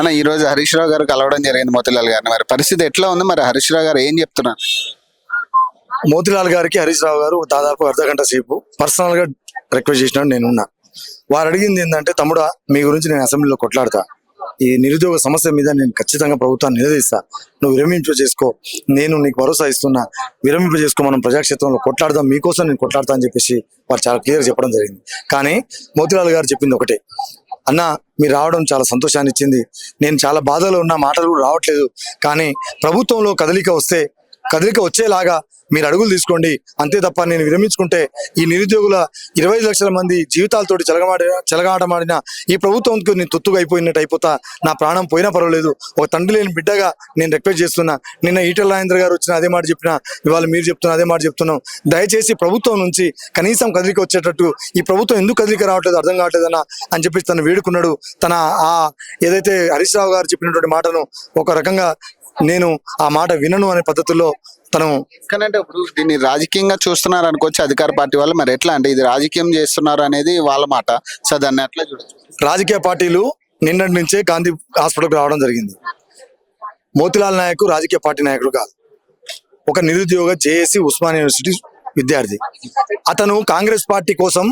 అన్న ఈ రోజు హరీష్ రావు గారు కలవడం జరిగింది మోతీలాల్ గారిని. మరి పరిస్థితి ఎట్లా ఉంది? మరి హరీష్ రావు గారు ఏం చెప్తున్నారు? మోతీలాల్ గారికి హరీష్ రావు గారు దాదాపు అర్ధగంట సేపు పర్సనల్ గా రిక్వెస్ట్ చేసినాడు. నేను ఉన్నా. వారు అడిగింది ఏంటంటే, తమ్ముడా మీ గురించి నేను అసెంబ్లీలో కొట్లాడతా, ఈ నిరుద్యోగ సమస్య మీద నేను ఖచ్చితంగా ప్రభుత్వాన్ని నిలదీస్తా, నువ్వు విరమింపు చేసుకో, నేను నీకు భరోసా ఇస్తున్నా, విరమింపు చేసుకో, మనం ప్రజాక్షేత్రంలో కొట్లాడదాం, మీకోసం నేను కొట్లాడతా అని చెప్పేసి వారు చాలా క్లియర్ చెప్పడం జరిగింది. కానీ మోతీలాల్ గారు చెప్పింది ఒకటే, అన్న మీరు రావడం చాలా సంతోషాన్ని ఇచ్చింది, నేను చాలా బాధలో ఉన్న, మాటలు కూడా రావట్లేదు, కానీ ప్రభుత్వంలో కదలిక వచ్చేలాగా మీరు అడుగులు తీసుకోండి, అంతే తప్ప నేను విరమించుకుంటే ఈ నిరుద్యోగుల 25 లక్షల మంది జీవితాలతోటి చెలగాటమాడిన ఈ ప్రభుత్వంకి నేను తొత్తుగా అయిపోతా, నా ప్రాణం పోయినా పర్వాలేదు, ఒక తండ్రి లేని బిడ్డగా నేను రిక్వెస్ట్ చేస్తున్నా. నిన్న ఈటెల రాజేంద్ర గారు వచ్చిన అదే మాట చెప్పినా, ఇవాళ మీరు చెప్తున్నా అదే మాట చెప్తున్నాం. దయచేసి ప్రభుత్వం నుంచి కనీసం కదలిక వచ్చేటట్టు, ఈ ప్రభుత్వం ఎందుకు కదలిక రావట్లేదు అర్థం కావట్లేదన్న అని చెప్పి తను వేడుకున్నాడు. తన ఏదైతే హరీష్ రావు గారు చెప్పినటువంటి మాటను ఒక రకంగా నేను ఆ మాట వినను అనే పద్ధతుల్లో తను. కానీ ఇప్పుడు దీన్ని రాజకీయంగా చూస్తున్నారు అనుకోవచ్చు అధికార పార్టీ వాళ్ళు. మరి ఎట్లా అంటే ఇది రాజకీయం చేస్తున్నారు అనేది వాళ్ళ మాట. సో దాన్ని ఎట్లా చూడొచ్చు? రాజకీయ పార్టీలు నిన్నటి నుంచే గాంధీ హాస్పిటల్కి రావడం జరిగింది. మోతీలాల్ నాయక్ రాజకీయ పార్టీ నాయకుడు కాదు, ఒక నిరుద్యోగ జేఏసీ ఉస్మానియా యూనివర్సిటీ విద్యార్థి. అతను కాంగ్రెస్ పార్టీ కోసం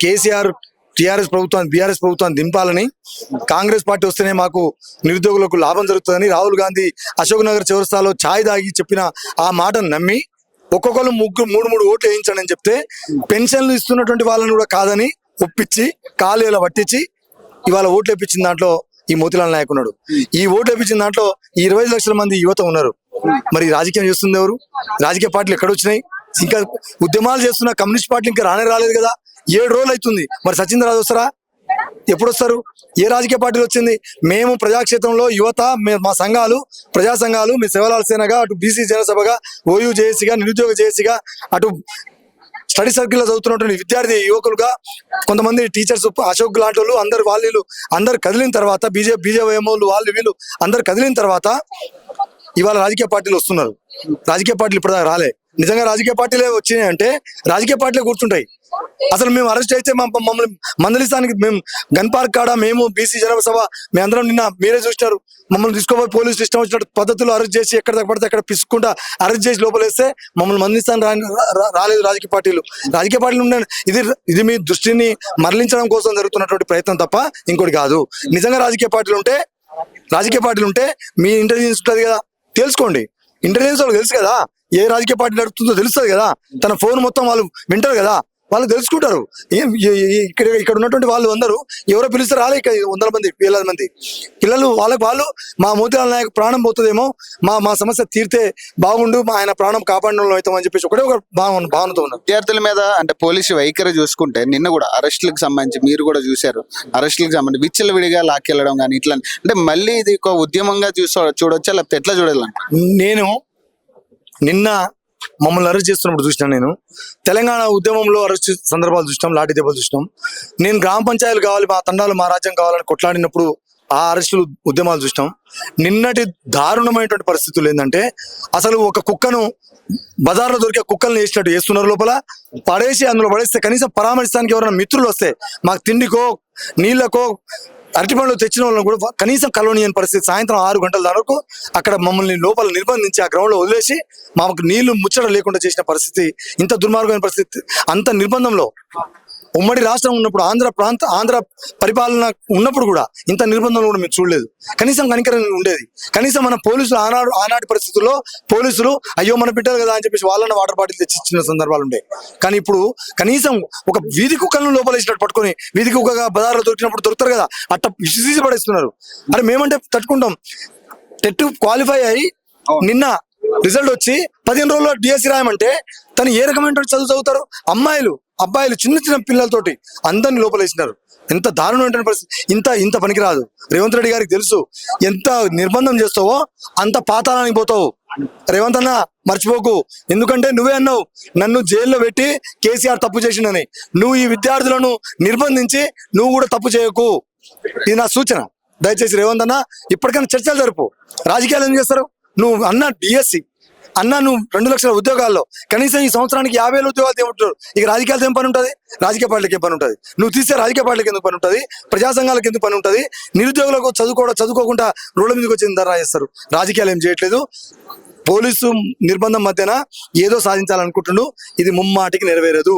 కేసీఆర్ టీఆర్ఎస్ ప్రభుత్వాన్ని బీఆర్ఎస్ ప్రభుత్వాన్ని దింపాలని, కాంగ్రెస్ పార్టీ వస్తేనే మాకు నిరుద్యోగులకు లాభం జరుగుతుందని రాహుల్ గాంధీ అశోక్ నగర్ చౌరస్తాలో ఛాయ్ దాగి చెప్పిన ఆ మాటను నమ్మి ఒక్కొక్కరు మూడు ఓట్లు వేయించండి అని చెప్తే, పెన్షన్లు ఇస్తున్నటువంటి వాళ్ళని కూడా కాదని ఒప్పించి కాలు ఇలా పట్టించి ఇవాళ ఓట్లు వేయించిన దాంట్లో ఈ మోతీలాల్ నాయక్ ఉన్నాడు. ఈ ఓట్లు వేయించిన దాంట్లో ఈ 25 లక్షల మంది యువత ఉన్నారు. మరి రాజకీయం చేస్తుంది ఎవరు? రాజకీయ పార్టీలు ఎక్కడ వచ్చినాయి? ఇంకా ఉద్యమాలు చేస్తున్న కమ్యూనిస్ట్ పార్టీలు ఇంకా రాలేదు కదా. 7 రోజులు అవుతుంది. మరి సచిన్ రాజు వస్తారా? ఎప్పుడు వస్తారు? ఏ రాజకీయ పార్టీలు వచ్చింది? మేము ప్రజాక్షేత్రంలో యువత, మా సంఘాలు, ప్రజా సంఘాలు, మీ సేవలాల సేనగా, అటు బీసీ జనసభగా, ఓయూ జేఏసీగా, నిరుద్యోగ జేఏసీగా, అటు స్టడీ సర్కిల్లో చదువుతున్నటువంటి విద్యార్థి యువకులుగా, కొంతమంది టీచర్స్, అశోక్ లాంటి వాళ్ళు అందరు కదిలిన తర్వాత, బీజేపీ వీళ్ళు అందరు కదిలిన తర్వాత ఇవాళ రాజకీయ పార్టీలు వస్తున్నారు. రాజకీయ పార్టీలు ఇప్పటిదాకా రాలే. నిజంగా రాజకీయ పార్టీలే వచ్చినాయి అంటే రాజకీయ పార్టీలే కూర్చుంటాయి. అసలు మేము అరెస్ట్ అయితే మమ్మల్ని మందలిస్తానికి మేము గన్ పార్క్ కాడ, మేము బీసీ జనసభ మేమందరం నిన్న మీరే చూసినారు, మమ్మల్ని తీసుకోబోయి పోలీసులు ఇష్టం వచ్చినట్టు పద్ధతులు అరెస్ట్ చేసి ఎక్కడ పడితే అక్కడ పిసుకుంటా అరెస్ట్ చేసి లోపలేస్తే మమ్మల్ని మందలిస్తాను రాలేదు రాజకీయ పార్టీలు. రాజకీయ పార్టీలు ఉండే ఇది మీ దృష్టిని మరలించడం కోసం జరుగుతున్నటువంటి ప్రయత్నం తప్ప ఇంకోటి కాదు. నిజంగా రాజకీయ పార్టీలు ఉంటే మీ ఇంటెలిజెన్స్ ఉంటుంది కదా, తెలుసుకోండి. ఇంటెలిజెన్స్ వాళ్ళకి తెలుసు కదా, ఏ రాజకీయ పార్టీ నడుపుతుందో తెలుస్తుంది కదా, తన ఫోన్ మొత్తం వాళ్ళు వింటారు కదా, వాళ్ళు తెలుసుకుంటారు. ఇక్కడ ఉన్నటువంటి వాళ్ళు అందరూ ఎవరో పిలిస్తే రాలే, ఇక 100 మంది 1000 మంది పిల్లలు వాళ్ళు మా మోతీలాల్ నాయక్ ప్రాణం పోతుందేమో, మా సమస్య తీరితే బాగుండు, ఆయన ప్రాణం కాపాడడంలో అవుతామని చెప్పేసి ఒకటే ఒక భావనతో ఉన్నారు. విద్యార్థుల మీద అంటే పోలీసు వైఖరి చూసుకుంటే నిన్న కూడా అరెస్టులకు సంబంధించి మీరు కూడా చూశారు. అరెస్టులకు సంబంధించి విచ్చలవిడిగా లాక్కెళ్ళడం కానీ ఇట్లా అంటే మళ్ళీ ఇది ఒక ఉద్యమంగా చూడొచ్చా లేకపోతే ఎట్లా చూడాలి? నేను నిన్న మమ్మల్ని అరెస్ట్ చేస్తున్నప్పుడు చూసినా, నేను తెలంగాణ ఉద్యమంలో అరెస్ట్ సందర్భాలు చూసినాం, లాఠీ దెబ్బలు చూసినాం. నేను గ్రామ పంచాయతీలు కావాలి, మా తండాలు మా రాజ్యం కావాలని కొట్లాడినప్పుడు ఆ అరెస్టులు ఉద్యమాలు చూసినాం. నిన్నటి దారుణమైనటువంటి పరిస్థితులు ఏంటంటే, అసలు ఒక కుక్కను బజార్లో దొరికే కుక్కల్ని వేసినట్టు వేస్తున్నారు, లోపల అందులో పడేస్తే కనీసం పరామర్శించడానికి ఎవరైనా మిత్రులు వస్తే మాకు తిండికో నీళ్ళకో అరటిపండ్లు తెచ్చిన వాళ్ళని కూడా కనీసం కలవనీయని పరిస్థితి. సాయంత్రం 6 గంటల వరకు అక్కడ మమ్మల్ని లోపల నిర్బంధించి ఆ గ్రౌండ్ లో వదిలేసి మాకు నీళ్లు ముచ్చట లేకుండా చేసిన పరిస్థితి. ఇంత దుర్మార్గమైన పరిస్థితి, అంత నిర్బంధంలో ఉమ్మడి రాష్ట్రం ఉన్నప్పుడు, ఆంధ్ర పరిపాలన ఉన్నప్పుడు కూడా ఇంత నిర్బంధంలో కూడా మీరు చూడలేదు. కనీసం కనికరం ఉండేది. కనీసం మన పోలీసులు ఆనాటి పరిస్థితుల్లో పోలీసులు అయ్యో మన బిడ్డలు కదా అని చెప్పేసి వాళ్ళని వాటర్ బాటిల్ తెచ్చి ఇచ్చిన సందర్భాలు ఉండే. కానీ ఇప్పుడు కనీసం ఒక వీధి కుక్కలను లోపలేసినట్టు పట్టుకొని, వీధి కుక్కగా బజార్లో దొరికినప్పుడు దొరుకుతారు కదా, అట్ట విసిసి పడేస్తున్నారు. అరే మేమంటే తట్టుకుంటాం. టెట్ క్వాలిఫై అయ్యి నిన్న రిజల్ట్ వచ్చి 15 రోజుల్లో డిఎస్సి రాయమంటే తను ఏ రకమైన చదువుతారు? అబ్బాయిలు చిన్న పిల్లలతోటి అందరిని లోపలేసినారు. ఎంత దారుణమైన పరిస్థితి. ఇంత పనికిరాదు. రేవంత్ రెడ్డి గారికి తెలుసు, ఎంత నిర్బంధం చేస్తావో అంత పాతాళానికి పోతావు. రేవంత్ అన్న మర్చిపోకు, ఎందుకంటే నువ్వే అన్నావు నన్ను జైల్లో పెట్టి కేసీఆర్ తప్పు చేసిండని. నువ్వు ఈ విద్యార్థులను నిర్బంధించి నువ్వు కూడా తప్పు చేయకు. ఇది నా సూచన. దయచేసి రేవంత్ అన్న ఇప్పటికైనా చర్చలు జరుపు. రాజకీయాలు ఏం చేస్తారు? నువ్వు అన్న డిఎస్సి అన్న నువ్వు 2 లక్షల ఉద్యోగాల్లో కనీసం ఈ సంవత్సరానికి 50,000 ఉద్యోగాలు ఏమంటారు? ఇక రాజకీయాలతో ఏం పని ఉంటుంది? రాజకీయ పార్టీలకు ఏం పని ఉంటుంది? నువ్వు తీసే రాజకీయ పార్టీలకు ఎందుకు పని ఉంటుంది? ప్రజా సంఘాలకు ఎందుకు పని ఉంటుంది? నిరుద్యోగులకు చదువుకోకుండా రోడ్ల మీదకి వచ్చి ధర్నా చేస్తారు. రాజకీయాలు ఏం చేయట్లేదు. పోలీసు నిర్బంధం మధ్యన ఏదో సాధించాలనుకుంటుండు. ఇది ముమ్మాటికి నెరవేరదు.